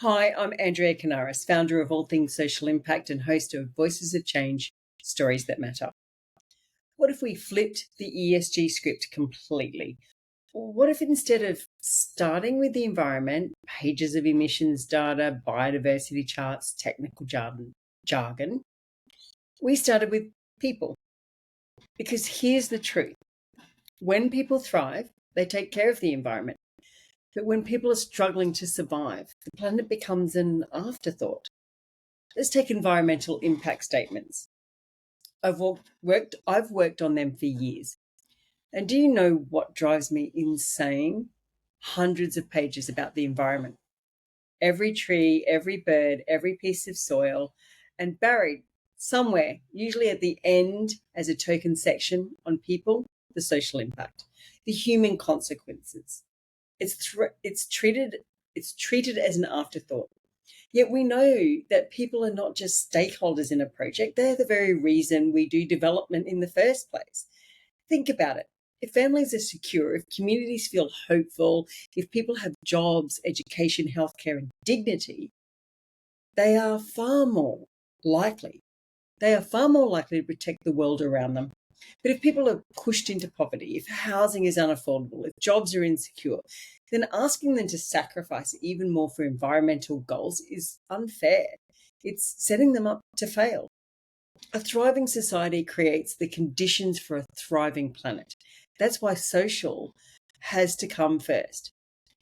Hi, I'm Andrea Kanaris, founder of All Things Social Impact and host of Voices of Change, Stories That Matter. What if we flipped the ESG script completely? What if instead of starting with the environment, pages of emissions data, biodiversity charts, technical jargon, we started with people? Because here's the truth. When people thrive, they take care of the environment. But when people are struggling to survive, the planet becomes an afterthought. Let's take environmental impact statements. I've worked on them for years. And do you know what drives me insane? Hundreds of pages about the environment. Every tree, every bird, every piece of soil, and buried somewhere, usually at the end as a token section on people, the social impact, the human consequences. It's treated as an afterthought. Yet we know that people are not just stakeholders in a project, they're the very reason we do development in the first place. Think about it. If families are secure, if communities feel hopeful, if people have jobs, education, healthcare, and dignity, they are far more likely. They are far more likely to protect the world around them. But if people are pushed into poverty, if housing is unaffordable, if jobs are insecure, then asking them to sacrifice even more for environmental goals is unfair. It's setting them up to fail. A thriving society creates the conditions for a thriving planet. That's why social has to come first.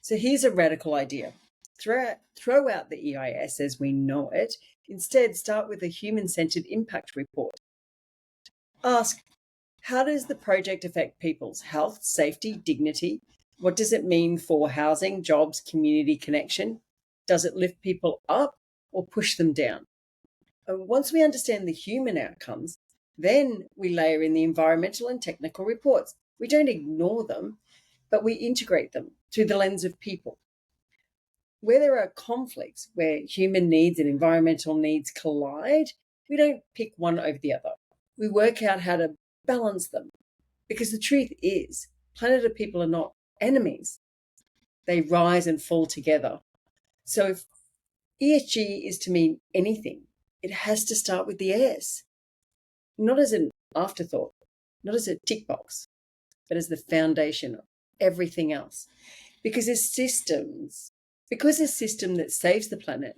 So here's a radical idea. Throw out the EIS as we know it. Instead, start with a human-centered impact report. Ask, how does the project affect people's health, safety, dignity? What does it mean for housing, jobs, community connection? Does it lift people up or push them down? And once we understand the human outcomes, then we layer in the environmental and technical reports. We don't ignore them, but we integrate them through the lens of people. Where there are conflicts, where human needs and environmental needs collide, we don't pick one over the other. We work out how to balance them. Because the truth is, planet and people are not enemies. They rise and fall together. So if ESG is to mean anything, it has to start with the S, not as an afterthought, not as a tick box, but as the foundation of everything else. Because a system that saves the planet,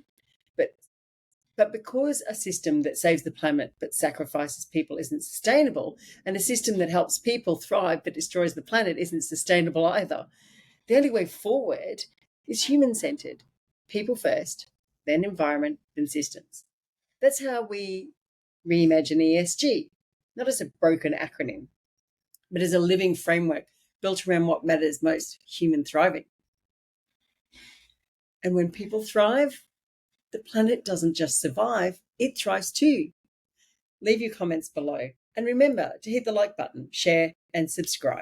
but because a system that saves the planet but sacrifices people isn't sustainable, and a system that helps people thrive but destroys the planet isn't sustainable either, the only way forward is human-centered. People first, then environment, then systems. That's how we reimagine ESG, not as a broken acronym, but as a living framework built around what matters most, human thriving. And when people thrive, the planet doesn't just survive, it thrives too. Leave your comments below. And remember to hit the like button, share, and subscribe.